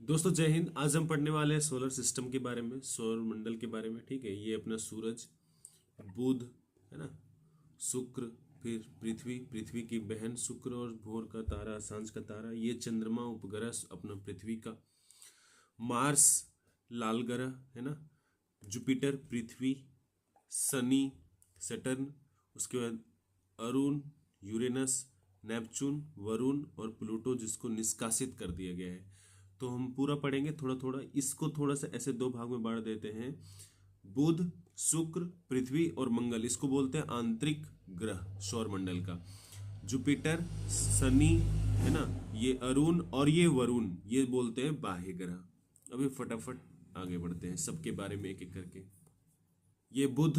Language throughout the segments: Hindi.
दोस्तों जय हिंद। आज हम पढ़ने वाले हैं सोलर सिस्टम के बारे में, सौर मंडल के बारे में। ठीक है, ये अपना सूरज, बुध है ना, शुक्र, फिर पृथ्वी, पृथ्वी की बहन शुक्र और भोर का तारा, सांझ का तारा, ये चंद्रमा उपग्रह अपना पृथ्वी का, मार्स लाल ग्रह है ना, जुपिटर, पृथ्वी, शनि, सैटर्न, उसके बाद अरुण, यूरेनस, नेपच्यून, वरुण और प्लूटो, जिसको निष्कासित कर दिया गया है। तो हम पूरा पढ़ेंगे थोड़ा थोड़ा, इसको थोड़ा सा ऐसे दो भाग में बांट देते हैं। बुध, शुक्र, पृथ्वी और मंगल, इसको बोलते हैं आंतरिक ग्रह सौर मंडल का। जुपिटर, शनि है ना, ये अरुण और ये वरुण, ये बोलते हैं बाह्य ग्रह। अभी फटाफट आगे बढ़ते हैं सबके बारे में एक एक करके। ये बुध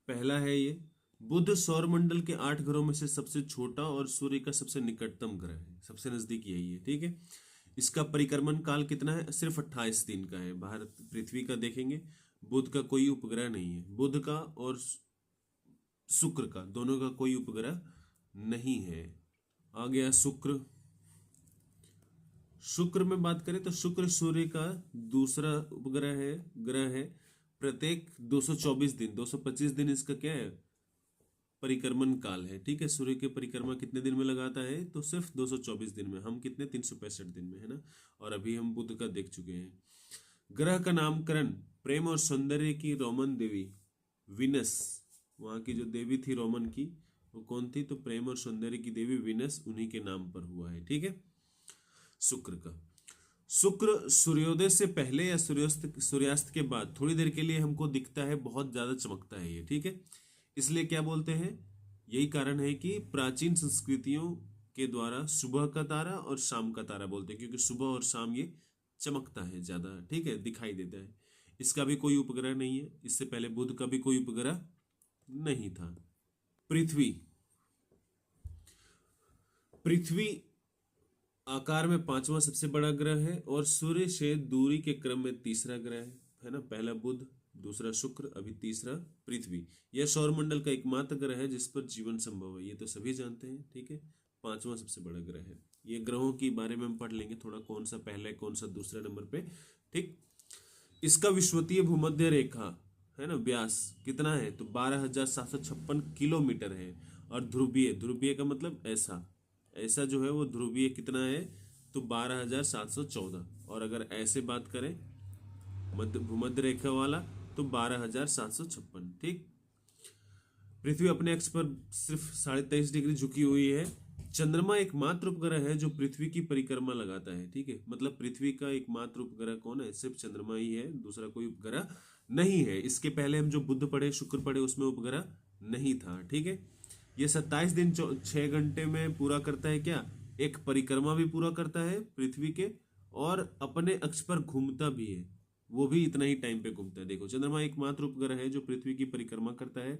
पहला है। ये बुध सौर मंडल के 8 ग्रहों में से सबसे छोटा और सूर्य का सबसे निकटतम ग्रह है, सबसे नजदीक यही है। ठीक है, इसका परिक्रमण काल कितना है? सिर्फ 28 दिन का है। भारत पृथ्वी का देखेंगे, बुध का कोई उपग्रह नहीं है। बुध का और शुक्र का, दोनों का कोई उपग्रह नहीं है। आ गया शुक्र। शुक्र में बात करें तो शुक्र सूर्य का दूसरा उपग्रह है, ग्रह है। प्रत्येक 224 दिन, 225 दिन इसका क्या है? परिक्रमण काल है। ठीक है, सूर्य के परिक्रमा कितने दिन में लगाता है? तो सिर्फ 224 दिन में। हम कितने? 365 दिन में, है ना। और अभी हम बुध का देख चुके हैं। ग्रह का नामकरण प्रेम और सौंदर्य की रोमन देवी विनस, वहां की जो देवी थी रोमन की, वो कौन थी? तो प्रेम और सौंदर्य की देवी विनस, उन्हीं के नाम पर हुआ है। ठीक है, शुक्र का। शुक्र सूर्योदय से पहले या सूर्यास्त के बाद थोड़ी देर के लिए हमको दिखता है, बहुत ज्यादा चमकता है ये। ठीक है, इसलिए क्या बोलते हैं? यही कारण है कि प्राचीन संस्कृतियों के द्वारा सुबह का तारा और शाम का तारा बोलते हैं, क्योंकि सुबह और शाम ये चमकता है ज्यादा। ठीक है, दिखाई देता है। इसका भी कोई उपग्रह नहीं है। इससे पहले बुध का भी कोई उपग्रह नहीं था। पृथ्वी। पृथ्वी आकार में पांचवा सबसे बड़ा ग्रह है और सूर्य से दूरी के क्रम में तीसरा ग्रह है ना। पहला बुध, दूसरा शुक्र, अभी तीसरा पृथ्वी। यह सौरमंडल का एकमात्र ग्रह है जिस पर जीवन संभव है, ये तो सभी जानते हैं। ठीक है, पांचवा सबसे बड़ा ग्रह है। ये ग्रहों के बारे में हम पढ़ लेंगे थोड़ा, कौन सा पहला है, कौन सा दूसरा नंबर पे। ठीक, इसका विश्वतीय भूमध्य रेखा है ना, व्यास कितना है? तो 12,756 किलोमीटर है। और ध्रुवीय, ध्रुवीय का मतलब ऐसा, ऐसा जो है वो ध्रुवीय कितना है? तो 12,714। और अगर ऐसे बात करें मध्य भूमध्य रेखा वाला, तो 12,756। ठीक, पृथ्वी अपने अक्ष पर सिर्फ 23.5 डिग्री झुकी हुई है। चंद्रमा एकमात्र उपग्रह है जो पृथ्वी की परिक्रमा लगाता है। ठीक है, मतलब पृथ्वी का एकमात्र उपग्रह कौन है? सिर्फ चंद्रमा ही है, दूसरा कोई उपग्रह नहीं है। इसके पहले हम जो बुध पढ़े, शुक्र पढ़े, उसमें उपग्रह नहीं था। ठीक है, ये 27 दिन 6 घंटे में पूरा करता है। क्या? एक परिक्रमा भी पूरा करता है पृथ्वी के, और अपने अक्ष पर घूमता भी है। वो भी इतना ही टाइम पे घूमता है। देखो, चंद्रमा एकमात्र उपग्रह है जो पृथ्वी की परिक्रमा करता है,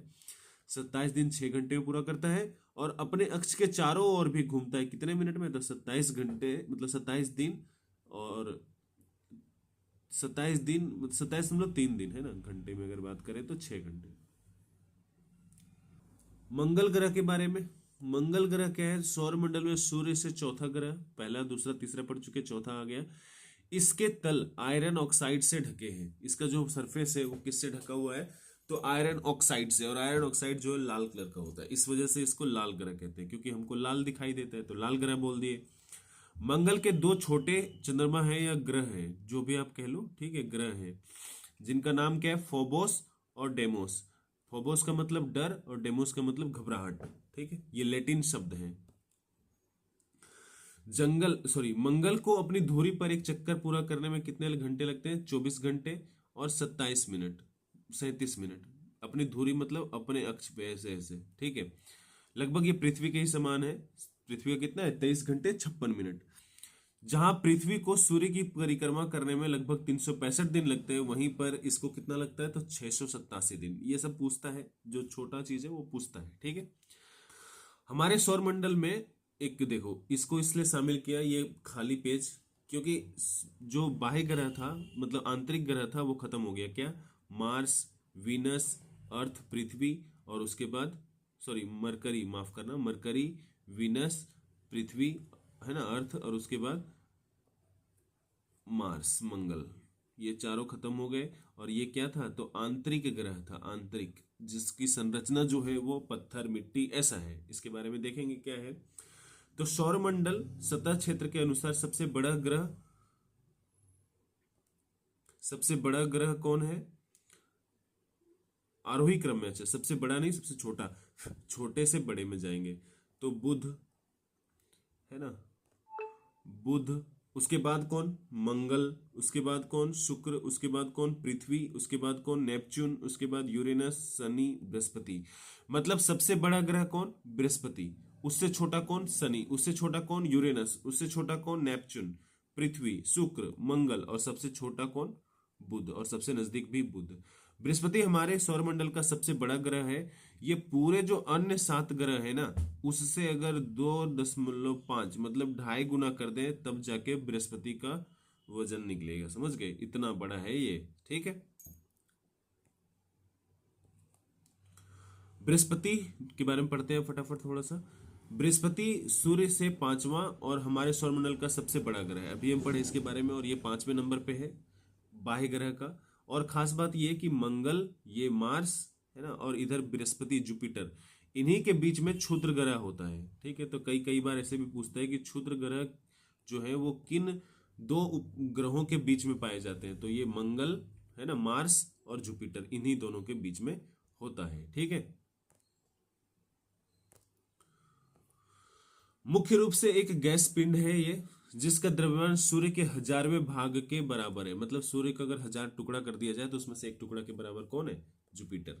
27 दिन 6 घंटे में पूरा करता है, और अपने अक्ष के चारों ओर भी घूमता है। कितने मिनट में? तो 27 घंटे, मतलब 27 दिन, और 27 दिन 27.3 दिन है ना। घंटे में अगर बात करें तो 6 घंटे। मंगल ग्रह के बारे में। मंगल ग्रह क्या है? सौर मंडल में सूर्य से चौथा ग्रह, पहला दूसरा तीसरा पढ़ चुके, चौथा आ गया। इसके तल आयरन ऑक्साइड से ढके हैं। इसका जो सरफेस है वो किससे ढका हुआ है? तो आयरन ऑक्साइड से। और आयरन ऑक्साइड जो है लाल कलर का होता है, इस वजह से इसको लाल ग्रह कहते हैं, क्योंकि हमको लाल दिखाई देता है, तो लाल ग्रह बोल दिए। मंगल के दो छोटे चंद्रमा हैं या ग्रह हैं, जो भी आप कह लो। ठीक है, ग्रह हैं, जिनका नाम क्या है? फोबोस और डेमोस। फोबोस का मतलब डर और डेमोस का मतलब घबराहट। ठीक है, ये लैटिन शब्द हैं। मंगल को अपनी धुरी पर एक चक्कर पूरा करने में कितने घंटे लगते हैं? 24 घंटे और 27 मिनट, 37 मिनट। अपनी धुरी मतलब अपने अक्ष पे, ऐसे ऐसे। ठीक है, लगभग ये पृथ्वी के ही समान है। पृथ्वी का कितना है? 23 घंटे 56 मिनट। जहां पृथ्वी को सूर्य की परिक्रमा करने में लगभग 365 दिन लगते हैं, वहीं पर इसको कितना लगता है? तो 687 दिन। ये सब पूछता है, जो छोटा चीज है वो पूछता है। ठीक है, हमारे सौर मंडल में एक देखो, इसको इसलिए शामिल किया ये खाली पेज, क्योंकि जो बाह्य ग्रह था, मतलब आंतरिक ग्रह था, वो खत्म हो गया। क्या? मार्स, वीनस, अर्थ, पृथ्वी, और उसके बाद मरकरी, माफ करना, मरकरी, वीनस, पृथ्वी है ना, अर्थ, और उसके बाद मार्स, मंगल, ये चारों खत्म हो गए। और ये क्या था, तो आंतरिक ग्रह था, आंतरिक, जिसकी संरचना जो है वो पत्थर मिट्टी ऐसा है। इसके बारे में देखेंगे क्या है। तो सौरमंडल सतह क्षेत्र के अनुसार सबसे बड़ा ग्रह कौन है, आरोही क्रम में। अच्छा, सबसे बड़ा नहीं, सबसे छोटा, छोटे से बड़े में जाएंगे तो बुध है ना, बुध, उसके बाद कौन, मंगल, उसके बाद कौन, शुक्र, उसके बाद कौन, पृथ्वी, उसके बाद कौन, नेपच्यून, उसके बाद यूरेनस, शनि, बृहस्पति। मतलब सबसे बड़ा ग्रह कौन, बृहस्पति, उससे छोटा कौन, शनि, उससे छोटा कौन, यूरेनस, उससे छोटा कौन, नेपच्यून, पृथ्वी, शुक्र, मंगल, और सबसे छोटा कौन, बुध, और सबसे नजदीक भी बुध। बृहस्पति हमारे सौरमंडल का सबसे बड़ा ग्रह है। ये पूरे जो अन्य 7 ग्रह है ना, उससे अगर 2.5 मतलब 2.5 गुना कर दें तब जाके बृहस्पति का वजन निकलेगा, समझ गए, इतना बड़ा है ये। ठीक है, बृहस्पति के बारे में पढ़ते हैं फटाफट थोड़ा सा। बृहस्पति सूर्य से 5वां और हमारे सौरमंडल का सबसे बड़ा ग्रह है। अभी हम पढ़े इसके बारे में, और ये 5वें नंबर पे है बाह्य ग्रह का। और खास बात यह कि मंगल, ये मार्स है ना, और इधर बृहस्पति, जुपिटर, इन्हीं के बीच में क्षुद्र ग्रह होता है। ठीक है, तो कई बार ऐसे भी पूछता है कि क्षुद्र ग्रह जो है वो किन 2 उपग्रहों के बीच में पाए जाते हैं। तो ये मंगल है ना, मार्स और जुपिटर, इन्हीं दोनों के बीच में होता है। ठीक है, मुख्य रूप से एक गैस पिंड है ये, जिसका द्रव्यमान सूर्य के 1000वें भाग के बराबर है। मतलब सूर्य का अगर 1000 टुकड़ा कर दिया जाए तो उसमें से एक टुकड़ा के बराबर कौन है, जुपिटर।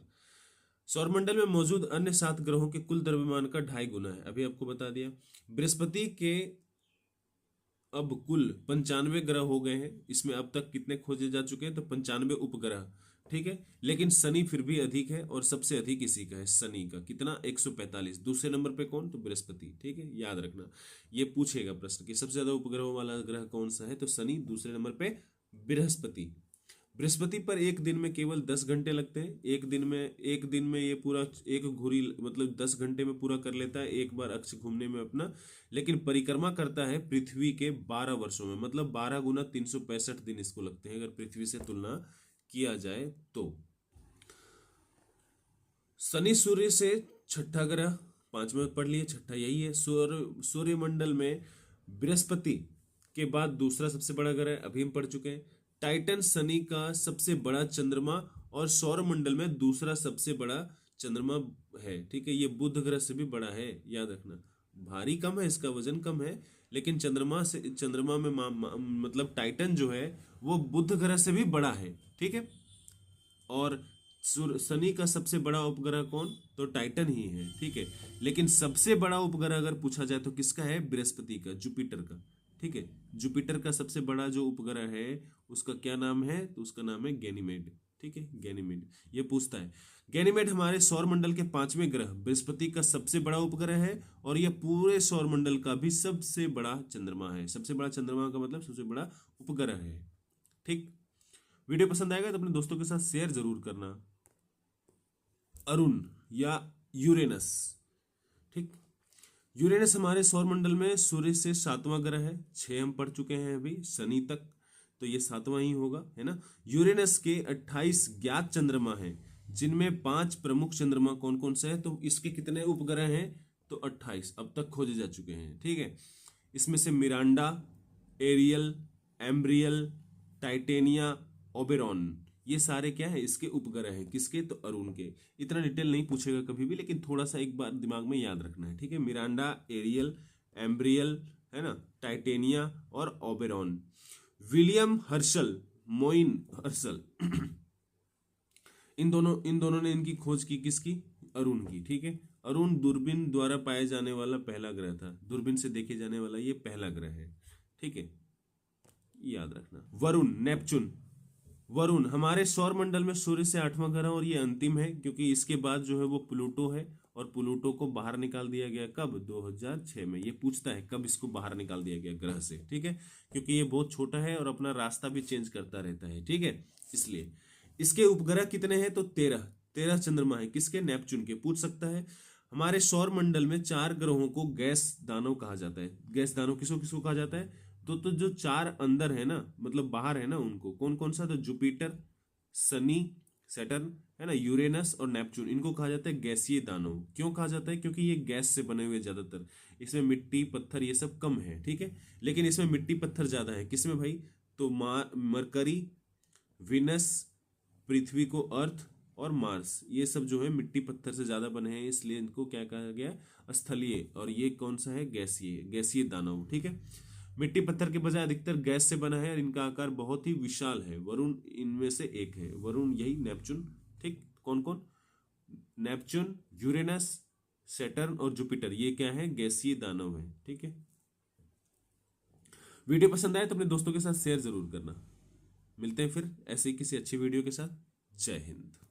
सौरमंडल में मौजूद अन्य 7 ग्रहों के कुल द्रव्यमान का 2.5 गुना है, अभी आपको बता दिया। बृहस्पति के अब कुल 95 ग्रह हो गए हैं। इसमें अब तक कितने खोजे जा चुके हैं, तो 95 उपग्रह। ठीक है, लेकिन शनि फिर भी अधिक है, और सबसे अधिक इसी का है, शनि का कितना, 145। दूसरे नंबर पे कौन, तो बृहस्पति। ठीक है, याद रखना, ये पूछेगा प्रश्न कि सबसे ज्यादा उपग्रहों वाला ग्रह कौन सा है, तो शनि, दूसरे नंबर पे बृहस्पति। बृहस्पति पर एक दिन में केवल 10 घंटे लगते हैं। एक दिन में ये पूरा एक घुरी मतलब 10 घंटे में पूरा कर लेता है, एक बार अक्ष घूमने में अपना। लेकिन परिक्रमा करता है पृथ्वी के 12 वर्षों में, मतलब 12 गुना 365 दिन इसको लगते हैं, अगर पृथ्वी से तुलना किया जाए तो। शनि सूर्य से छठा ग्रह, 5वें पढ़ लिए, छठा यही है। सूर्यमंडल में बृहस्पति के बाद दूसरा सबसे बड़ा ग्रह, अभी हम पढ़ चुके हैं। टाइटन शनि का सबसे बड़ा चंद्रमा, और सौरमंडल में दूसरा सबसे बड़ा चंद्रमा है। ठीक है, ये बुध ग्रह से भी बड़ा है, याद रखना। भारी कम है, इसका वजन कम है, लेकिन चंद्रमा में मतलब टाइटन जो है वो बुध ग्रह से भी बड़ा है। ठीक है, और शनि का सबसे बड़ा उपग्रह कौन, तो टाइटन ही है। ठीक है, लेकिन सबसे बड़ा उपग्रह अगर पूछा जाए तो किसका है, बृहस्पति का, जुपिटर का। ठीक है, जुपिटर का सबसे बड़ा जो उपग्रह है उसका क्या नाम है, तो उसका नाम है गैनीमेड। ठीक है, गैनीमेड, ये पूछता है। गैनीमेड हमारे सौरमंडल के 5वें ग्रह बृहस्पति का सबसे बड़ा उपग्रह है, और यह पूरे सौरमंडल का भी सबसे बड़ा चंद्रमा है। सबसे बड़ा चंद्रमा का मतलब सबसे बड़ा उपग्रह है। ठीक, वीडियो पसंद आएगा तो अपने दोस्तों के साथ शेयर जरूर करना। अरुण या यूरेनस। ठीक, यूरेनस हमारे सौरमंडल में सूर्य से 7वां ग्रह है। 6 हम पढ़ चुके हैं अभी, शनि तक, तो ये 7वां ही होगा, है ना। यूरेनस के 28 ज्ञात चंद्रमा हैं, जिनमें 5 प्रमुख चंद्रमा कौन कौन से हैं, तो इसके कितने उपग्रह हैं, तो 28 अब तक खोजे जा चुके हैं। ठीक है, इसमें से मिरांडा, एरियल, एम्ब्रियल, टाइटेनिया, ओबेरॉन, ये सारे क्या है, इसके उपग्रह हैं। किसके, तो अरुण के। इतना डिटेल नहीं पूछेगा कभी भी, लेकिन थोड़ा सा एक बार दिमाग में याद रखना है। ठीक है, मिरांडा, एरियल, एम्ब्रियल, है ना, टाइटेनिया और ओबेरॉन। विलियम हर्शल, मोइन हर्शल इन दोनों ने इनकी खोज की, किसकी, अरुण की। ठीक है, अरुण दूरबीन द्वारा पाए जाने वाला पहला ग्रह था, दूरबीन से देखे जाने वाला ये पहला ग्रह है। ठीक है, याद रखना। वरुण, नेपच्यून, वरुण हमारे सौरमंडल में सूर्य से 8वां ग्रह, और ये अंतिम है, क्योंकि इसके बाद जो है वो प्लूटो है, और प्लूटो को बाहर निकाल दिया गया कब, 2006 में। ये पूछता है कब इसको बाहर निकाल दिया गया ग्रह से। ठीक है, क्योंकि ये बहुत छोटा है और अपना रास्ता भी चेंज करता रहता है। ठीक है, इसलिए इसके उपग्रह कितने हैं, तो 13 चंद्रमा है, किसके, नेपच्यून के। पूछ सकता है। हमारे सौर मंडल में 4 ग्रहों को गैस दानव कहा जाता है। गैस दानव किसको किसको कहा जाता है, तो जो चार अंदर है ना, मतलब बाहर है ना, उनको कौन कौन सा, तो जुपिटर, शनि, सैटर्न, है ना, यूरेनस और नेपच्यून, इनको कहा जाता है गैसीय दानव। क्यों कहा जाता है? क्योंकि ये गैस से बने हुए ज्यादातर, इसमें मिट्टी पत्थर ये सब कम है, ठीक है। लेकिन इसमें मिट्टी पत्थर ज्यादा है, किसमें भाई? तो मरकरी, विनस, पृथ्वी को अर्थ, और मार्स, ये सब जो है मिट्टी पत्थर से ज्यादा बने हैं, इसलिए इनको क्या कहा गया? स्थलीय। और ये कौन सा है? गैसीय, गैसीय दानव, ठीक है। मिट्टी पत्थर के बजाय अधिकतर गैस से बना है और इनका आकार बहुत ही विशाल है। वरुण इनमें से एक है, वरुण, यही नेपच्यून, ठीक। कौन कौन? नेपच्यून, यूरेनस, सैटर्न और जुपिटर, ये क्या है? गैसीय दानव है, ठीक है। वीडियो पसंद आए तो अपने दोस्तों के साथ शेयर जरूर करना। मिलते हैं फिर ऐसे ही किसी अच्छी वीडियो के साथ। जय हिंद।